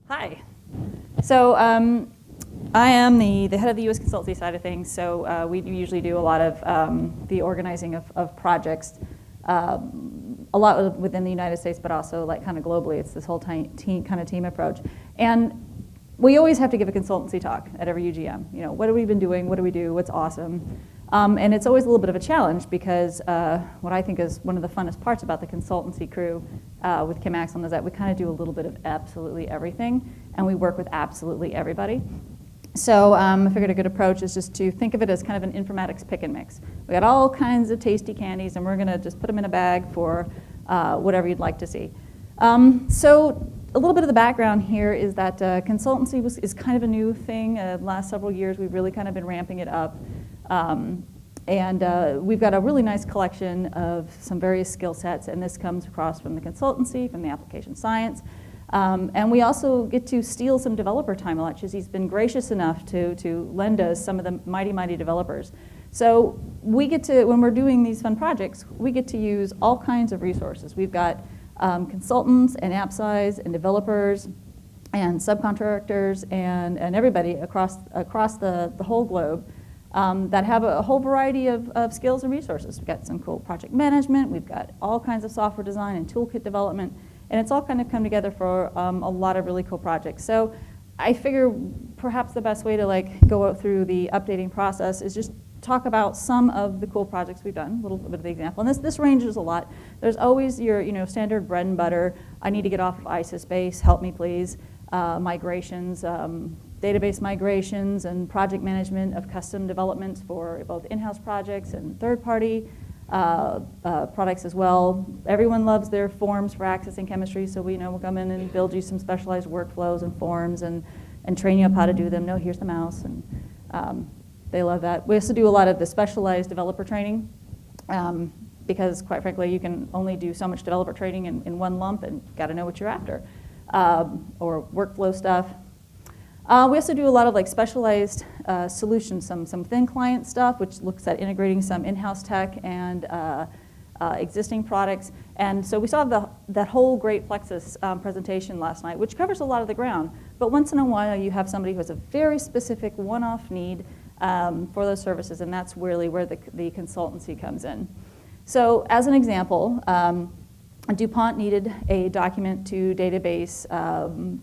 Hi. So I am the head of the U.S. consultancy side of things, so we usually do a lot of the organizing of projects, a lot within the United States, but also like kind of globally. It's this whole team approach. And we always have to give a consultancy talk at every UGM. You know, what have we been doing? What do we do? What's awesome? And it's always a little bit of a challenge because what I think is one of the funnest parts about the consultancy crew with ChemAxon is that we kind of do a little bit of absolutely everything, and we work with absolutely everybody. So I figured a good approach is just to think of it as kind of an informatics pick and mix. We got all kinds of tasty candies, and we're going to just put them in a bag for whatever you'd like to see. So a little bit of the background here is that consultancy is kind of a new thing. The last several years, we've really kind of been ramping it up. And we've got a really nice collection of some various skill sets, and this comes across from the consultancy, from the application science. And we also get to steal some developer time a lot, because he's been gracious enough to lend us some of the mighty developers. So we get to, when we're doing these fun projects, we get to use all kinds of resources. We've got consultants and app size and developers and subcontractors and everybody across the whole globe that have a whole variety of skills and resources. We've got some cool project management. We've got all kinds of software design and toolkit development. And it's all kind of come together for a lot of really cool projects. So I figure perhaps the best way to like go through the updating process is just talk about some of the cool projects we've done, a little bit of the example. And this ranges a lot. There's always your standard bread and butter. I need to get off of ISIS base, help me please. Migrations, database migrations, and project management of custom developments for both in-house projects and third-party products as well. Everyone loves their forms for accessing chemistry, so we'll come in and build you some specialized workflows and forms and train you up how to do them. No, here's the mouse, and they love that. We also do a lot of the specialized developer training because, quite frankly, you can only do so much developer training in one lump, and you've got to know what you're after, or workflow stuff. We also do a lot of like specialized solutions, some thin client stuff, which looks at integrating some in-house tech and existing products. And so we saw that whole Great Plexus presentation last night, which covers a lot of the ground. But once in a while, you have somebody who has a very specific one-off need for those services, and that's really where the consultancy comes in. So as an example, DuPont needed a document-to-database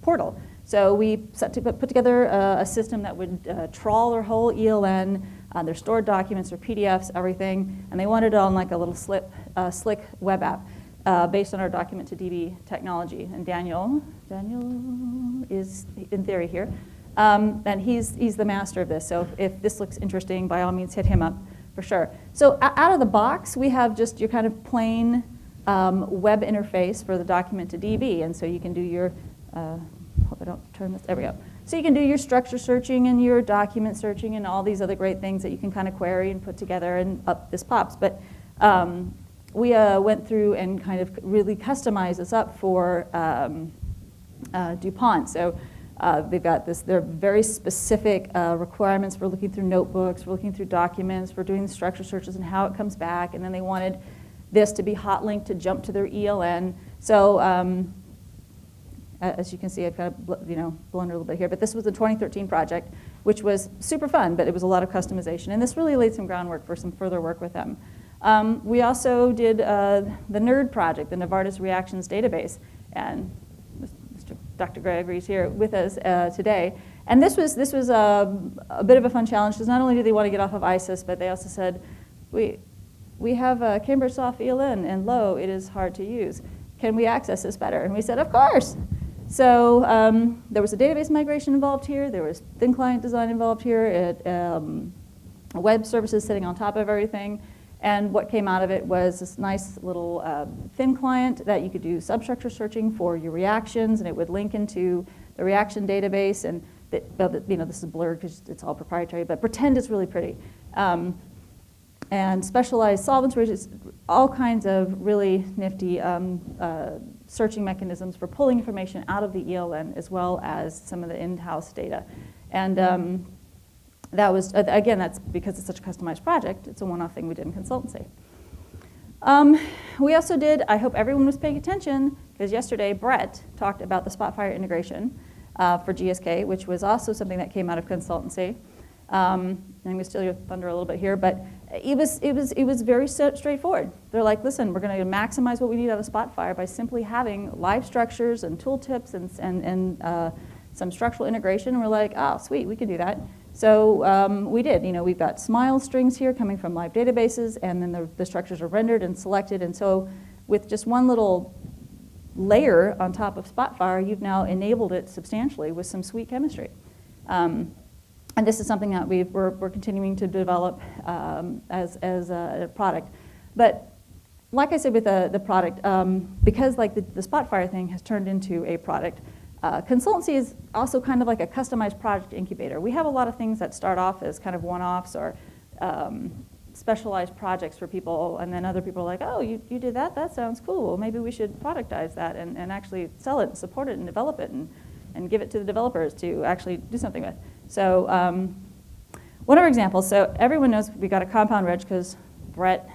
portal. So we put together a system that would trawl their whole ELN, their stored documents, their PDFs, everything, and they wanted it on like a little slick web app based on our document-to-DB technology. And Daniel is in theory here, and he's the master of this. So if this looks interesting, by all means, hit him up for sure. So out of the box, we have just your kind of plain web interface for the document-to-DB, and so you can do your hope I don't turn this, there we go. So you can do your structure searching and your document searching and all these other great things that you can kind of query and put together, and up this pops. But we went through and kind of really customized this up for DuPont. So they've got their very specific requirements for looking through notebooks, for looking through documents, for doing the structure searches and how it comes back. And then they wanted this to be hot linked to jump to their ELN. So as you can see, I've kind of blown a little bit here, but this was a 2013 project, which was super fun, but it was a lot of customization. And this really laid some groundwork for some further work with them. We also did the NERD project, the Novartis Reactions Database, and Dr. Gregory's here with us today. And this was a bit of a fun challenge, because not only did they want to get off of ISIS, but they also said, we have a Cambridge Soft ELN, and lo, it is hard to use. Can we access this better? And we said, of course. So there was a database migration involved here. There was thin client design involved here. Web services sitting on top of everything. And what came out of it was this nice little thin client that you could do substructure searching for your reactions, and it would link into the reaction database. And this is blurred because it's all proprietary, but pretend it's really pretty. And specialized solvents, all kinds of really nifty searching mechanisms for pulling information out of the ELN, as well as some of the in-house data. And that was, again, that's because it's such a customized project. It's a one-off thing we did in consultancy. We also did, I hope everyone was paying attention, because yesterday Brett talked about the Spotfire integration. for GSK, which was also something that came out of consultancy. I'm going to steal your thunder a little bit here, but it was very straightforward. They're like, listen, we're going to maximize what we need out of Spotfire by simply having live structures and tooltips and some structural integration. And we're like, oh, sweet, we can do that. So we did. We've got SMILE strings here coming from live databases, and then the structures are rendered and selected. And so with just one little layer on top of Spotfire, you've now enabled it substantially with some sweet chemistry. And this is something that we're continuing to develop as a product. But like I said with the product, because like the Spotfire thing has turned into a product, consultancy is also kind of like a customized project incubator. We have a lot of things that start off as kind of one-offs or specialized projects for people, and then other people are like, oh, you did that? That sounds cool. Well, maybe we should productize that and actually sell it and support it and develop it and give it to the developers to actually do something with. So one of our examples, so everyone knows we got a compound reg because Brett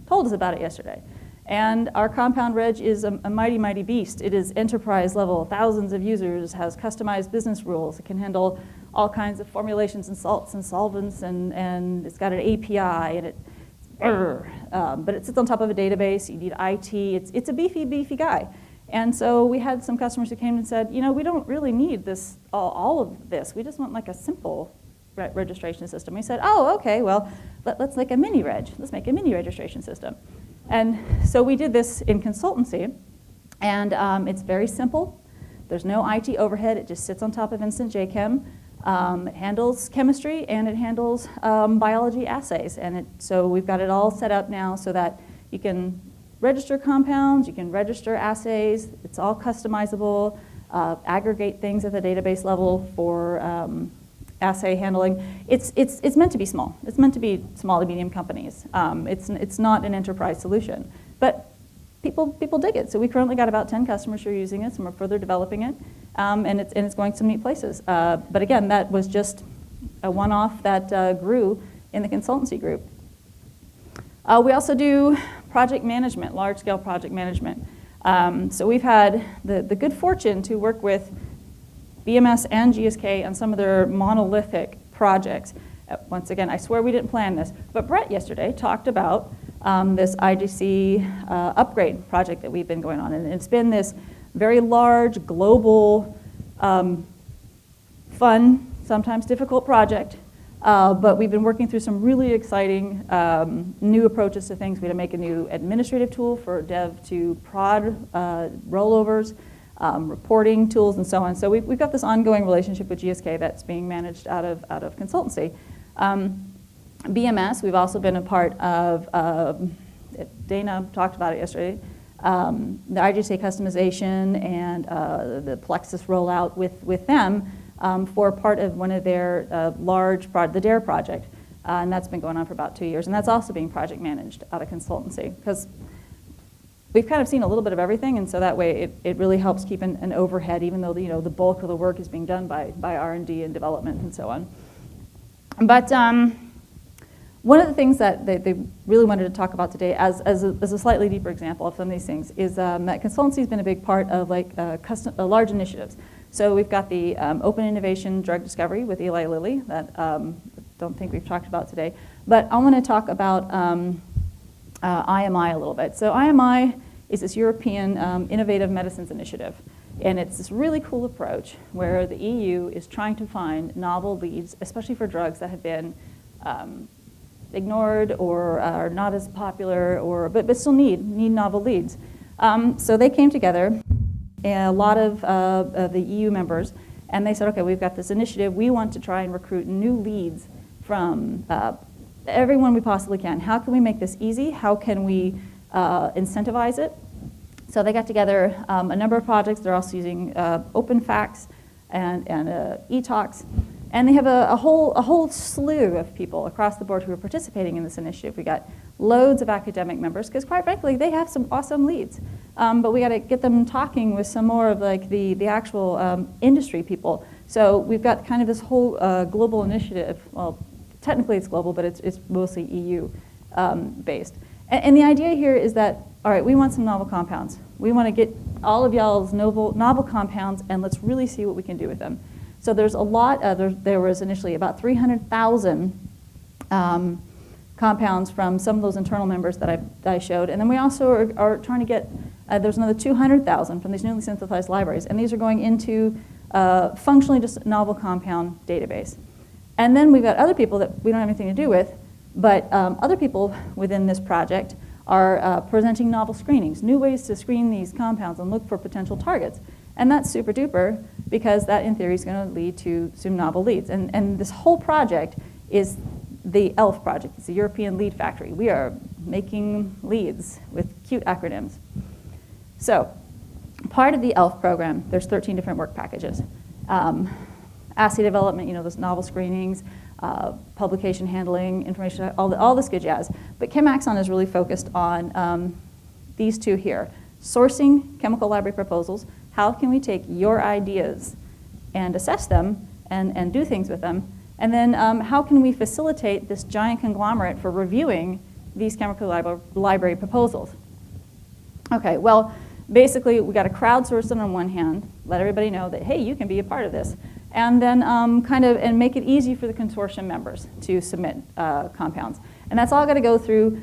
told us about it yesterday. And our compound reg is a mighty, mighty beast. It is enterprise level, thousands of users, has customized business rules. It can handle all kinds of formulations and salts and solvents, and it's got an API, and but it sits on top of a database. You need IT. It's a beefy, beefy guy. And so we had some customers who came and said, we don't really need this all of this. We just want like a simple registration system. We said, oh, okay, well, let's make a mini reg. Let's make a mini registration system. And so we did this in consultancy, and it's very simple. There's no IT overhead. It just sits on top of Instant JChem. It handles chemistry, and it handles biology assays. And so we've got it all set up now so that you can register compounds, you can register assays. It's all customizable, aggregate things at the database level for assay handling. It's meant to be small. It's meant to be small to medium companies. It's not an enterprise solution, but people dig it. So we currently got about 10 customers who are using it, and we're further developing it, and it's going to some neat places. But again, that was just a one-off that grew in the consultancy group. We also do project management, large-scale project management. So we've had the good fortune to work with BMS and GSK on some of their monolithic projects. Once again, I swear we didn't plan this, but Brett yesterday talked about this IGC upgrade project that we've been going on. And it's been this very large, global, fun, sometimes difficult project. But we've been working through some really exciting new approaches to things. We had to make a new administrative tool for dev to prod rollovers, reporting tools, and so on. So we've got this ongoing relationship with GSK that's being managed out of consultancy. BMS, we've also been a part of, Dana talked about it yesterday, the IGC customization and the Plexus rollout with them for part of one of their large the DARE project. And that's been going on for about 2 years. And that's also being project managed out of consultancy, because we've kind of seen a little bit of everything, and so that way it really helps keep an overhead, even though the bulk of the work is being done by R&D and development and so on. But one of the things that they really wanted to talk about today, as a slightly deeper example of some of these things, is that consultancy has been a big part of large initiatives. So we've got the Open Innovation Drug Discovery with Eli Lilly that don't think we've talked about today. But I want to talk about IMI a little bit. So IMI is this European Innovative Medicines Initiative. And it's this really cool approach where the EU is trying to find novel leads, especially for drugs that have been ignored or are not as popular, but still need novel leads. So they came together, a lot of the EU members, and they said, okay, we've got this initiative. We want to try and recruit new leads from everyone we possibly can. How can we make this easy? How can we incentivize it? So they got together a number of projects. They're also using OpenFacts and eTalks. And they have a whole slew of people across the board who are participating in this initiative. We got loads of academic members, because quite frankly, they have some awesome leads. But we got to get them talking with some more of the actual industry people. So we've got kind of this whole global initiative. Well, technically it's global, but it's mostly EU based. And the idea here is that, all right, we want some novel compounds. We want to get all of y'all's novel compounds, and let's really see what we can do with them. So there's a lot, there was initially about 300,000 compounds from some of those internal members that I showed. And then we also are trying to get, there's another 200,000 from these newly synthesized libraries. And these are going into functionally just a novel compound database. And then we've got other people that we don't have anything to do with, but other people within this project are presenting novel screenings, new ways to screen these compounds and look for potential targets. And that's super duper, because that in theory is going to lead to some novel leads. And this whole project is the ELF project. It's the European Lead Factory. We are making leads with cute acronyms. So part of the ELF program, there's 13 different work packages. Assay development, those novel screenings, publication handling, information, all this good jazz. But ChemAxon is really focused on these two here. Sourcing chemical library proposals. How can we take your ideas and assess them and do things with them? And then how can we facilitate this giant conglomerate for reviewing these chemical library proposals? Okay, well, basically we got to crowdsource them on one hand, let everybody know that, hey, you can be a part of this. And then and make it easy for the consortium members to submit compounds. And that's all got to go through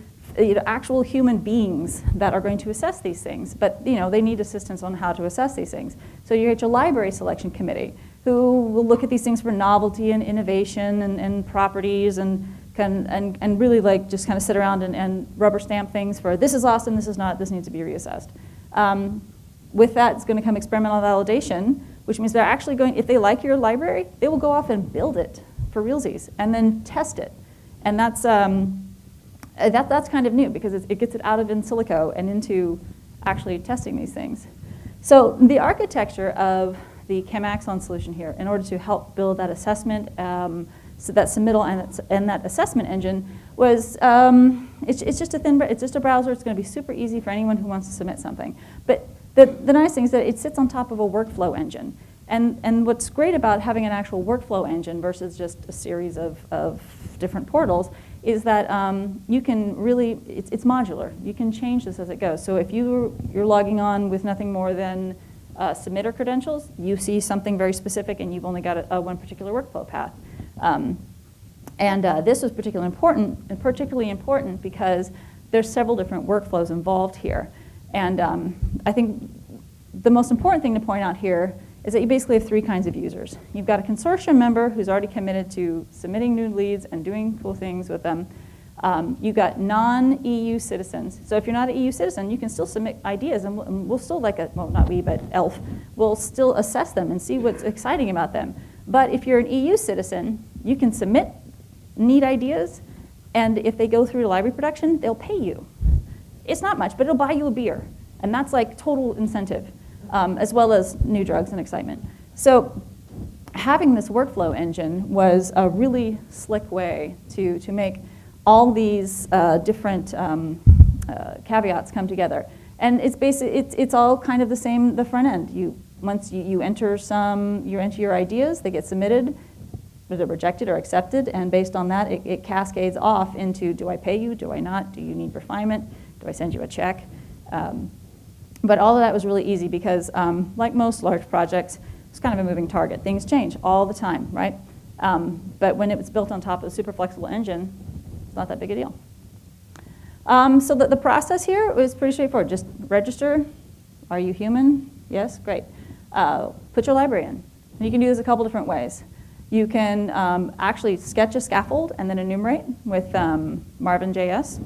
actual human beings that are going to assess these things. But they need assistance on how to assess these things. So you get your library selection committee, who will look at these things for novelty and innovation and properties and really just kind of sit around and rubber stamp things for this is awesome, this is not, this needs to be reassessed. With that, it's going to come experimental validation, which means they're actually going, if they like your library, they will go off and build it for realsies and then test it. And that's kind of new, because it gets it out of in silico and into actually testing these things. So the architecture of the ChemAxon solution here, in order to help build that assessment, so that submittal and that assessment engine, was it's just a browser. It's going to be super easy for anyone who wants to submit something. But the nice thing is that it sits on top of a workflow engine. And what's great about having an actual workflow engine versus just a series of different portals is that you can really, it's modular. You can change this as it goes. So if you're logging on with nothing more than submitter credentials, you see something very specific and you've only got one particular workflow path. This was particularly important because there's several different workflows involved here. And I think the most important thing to point out here is that you basically have three kinds of users. You've got a consortium member who's already committed to submitting new leads and doing cool things with them. You've got non-EU citizens. So if you're not an EU citizen, you can still submit ideas, and we'll still well, not we, but ELF, will still assess them and see what's exciting about them. But if you're an EU citizen, you can submit neat ideas, and if they go through to library production, they'll pay you. It's not much, but it'll buy you a beer, and that's like total incentive, as well as new drugs and excitement. So having this workflow engine was a really slick way to make all these different caveats come together. And it's all kind of the same, the front end. Once you enter your ideas, they get submitted, they're rejected or accepted, and based on that, it cascades off into, do I pay you, do I not, do you need refinement, do I send you a check? But all of that was really easy because, like most large projects, it's kind of a moving target. Things change all the time, right? But when it was built on top of a super flexible engine, it's not that big a deal. So the process here was pretty straightforward. Just register. Are you human? Yes, great. Put your library in. And you can do this a couple different ways. You can actually sketch a scaffold and then enumerate with Marvin.js.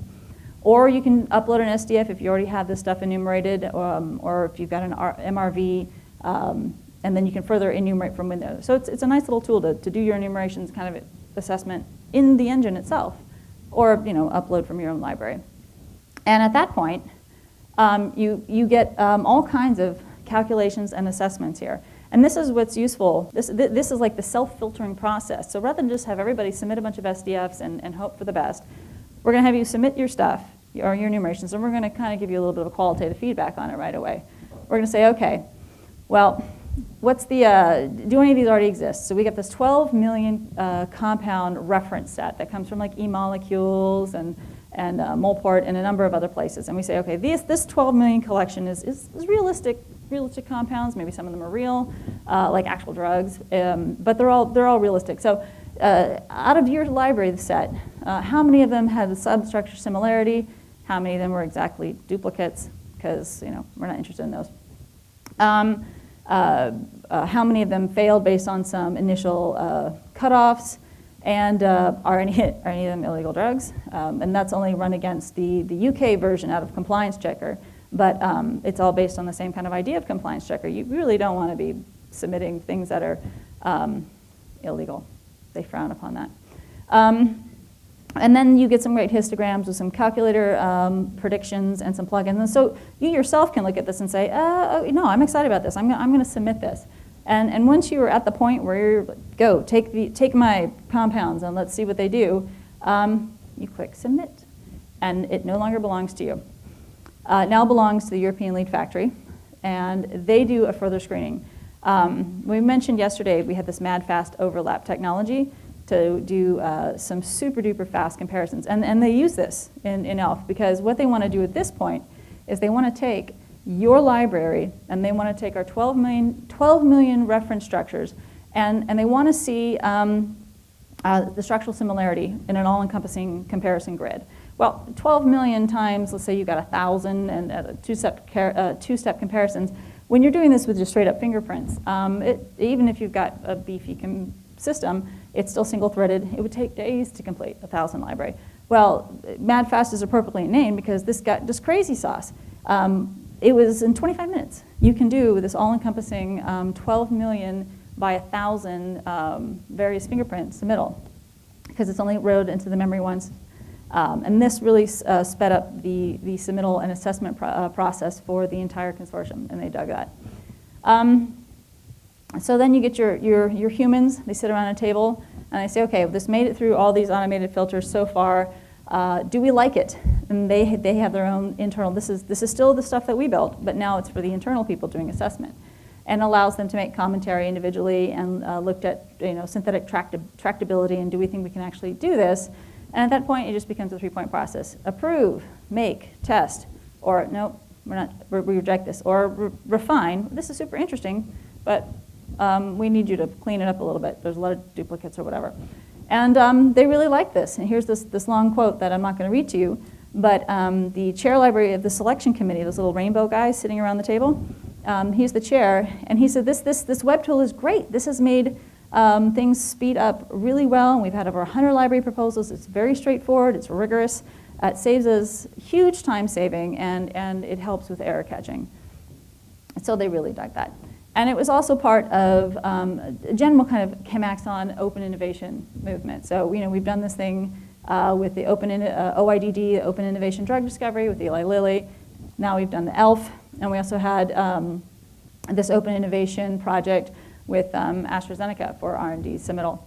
Or you can upload an SDF if you already have this stuff enumerated, or if you've got an MRV, and then you can further enumerate from Windows. So it's a nice little tool to do your enumerations kind of assessment in the engine itself, or upload from your own library. And at that point, you get all kinds of calculations and assessments here. And this is what's useful. This is like the self-filtering process. So rather than just have everybody submit a bunch of SDFs and hope for the best, we're going to have you submit your stuff, or your enumerations, and we're going to kind of give you a little bit of qualitative feedback on it right away. We're going to say, okay, well, what's do any of these already exist? So we got this 12 million compound reference set that comes from like eMolecules and Molport and a number of other places. And we say, okay, this 12 million collection is realistic realistic compounds. Maybe some of them are real, like actual drugs, but they're all realistic. So out of your library set, how many of them had a substructure similarity? How many of them were exactly duplicates? Because we're not interested in those. How many of them failed based on some initial cutoffs? And are any of them illegal drugs? And that's only run against the UK version out of Compliance Checker. But it's all based on the same kind of idea of Compliance Checker. You really don't want to be submitting things that are illegal. They frown upon that. And then you get some great histograms with some calculator predictions and some plugins. And so you yourself can look at this and say, no, I'm excited about this. I'm going to submit this. And once you are at the point where you're, go, take my compounds and let's see what they do, you click submit. And it no longer belongs to you. It now belongs to the European Lead Factory. And they do a further screening. We mentioned yesterday we had this mad fast overlap technology to do some super duper fast comparisons. And they use this in ELF because what they want to do at this point is they want to take your library and they want to take our 12 million reference structures and they want to see the structural similarity in an all-encompassing comparison grid. Well, 12 million times, let's say you got 1,000 and two-step comparisons. When you're doing this with just straight up fingerprints, even if you've got a beefy system, it's still single-threaded. It would take days to complete 1,000 library. Well, mad fast is appropriately named because this got just crazy sauce. It was in 25 minutes. You can do this all-encompassing 12 million by 1,000 various fingerprint submittal because it's only wrote into the memory once. And this really sped up the submittal and assessment process for the entire consortium, and they dug that. So then you get your humans. They sit around a table, and they say, okay, this made it through all these automated filters so far. Do we like it? And they have their own internal. This is still the stuff that we built, but now it's for the internal people doing assessment, and allows them to make commentary individually and looked at synthetic tractability and do we think we can actually do this? And at that point, it just becomes a 3-point process: approve, make, test, or nope, we reject this, or refine. This is super interesting, but we need you to clean it up a little bit. There's a lot of duplicates or whatever. And they really like this. And here's this long quote that I'm not going to read to you, but the chair library of the selection committee, those little rainbow guys sitting around the table, he's the chair, and he said, this web tool is great. This has made things speed up really well, and we've had over 100 library proposals. It's very straightforward, it's rigorous, it saves us huge time saving, and it helps with error catching. So they really dug that. And it was also part of a general kind of ChemAxon open innovation movement. So we've done this thing with the OIDD, the Open Innovation Drug Discovery with Eli Lilly. Now we've done the ELF, and we also had this open innovation project with AstraZeneca for R&D submittal.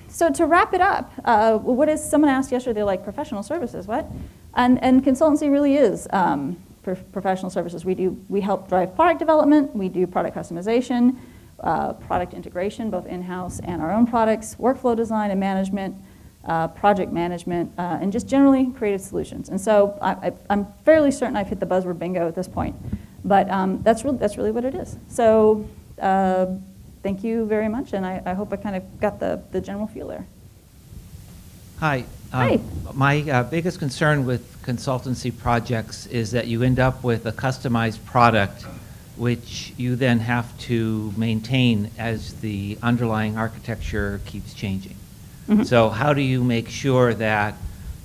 So to wrap it up, what is, someone asked yesterday, they're like, professional services, what? And consultancy really is professional services. We help drive product development, we do product customization, product integration, both in-house and our own products, workflow design and management, project management, and just generally creative solutions. And so I'm fairly certain I've hit the buzzword bingo at this point, but that's really what it is. So thank you very much, and I hope I kind of got the general feel there. Hi. Hi. My biggest concern with consultancy projects is that you end up with a customized product which you then have to maintain as the underlying architecture keeps changing. Mm-hmm. So how do you make sure that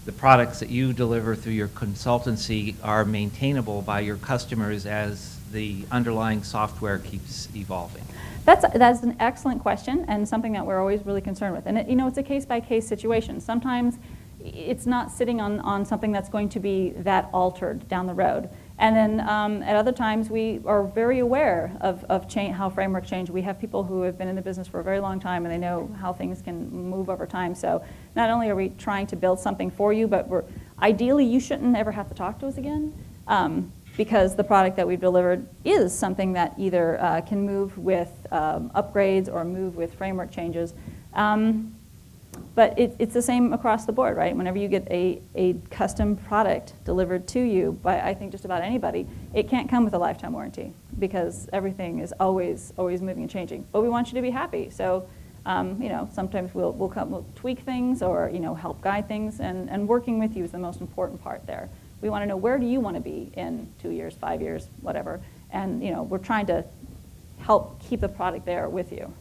the products that you deliver through your consultancy are maintainable by your customers as the underlying software keeps evolving? That's an excellent question, and something that we're always really concerned with. And it's a case-by-case situation. Sometimes it's not sitting on something that's going to be that altered down the road. And then at other times, we are very aware of how frameworks change. We have people who have been in the business for a very long time, and they know how things can move over time. So not only are we trying to build something for you, but ideally, you shouldn't ever have to talk to us again. Because the product that we've delivered is something that either can move with upgrades or move with framework changes. But it's the same across the board, right? Whenever you get a custom product delivered to you by, I think, just about anybody, it can't come with a lifetime warranty because everything is always moving and changing. But we want you to be happy. So, sometimes we'll tweak things or, help guide things. And working with you is the most important part there. We want to know, where do you want to be in 2 years, 5 years, whatever. And, we're trying to help keep the product there with you.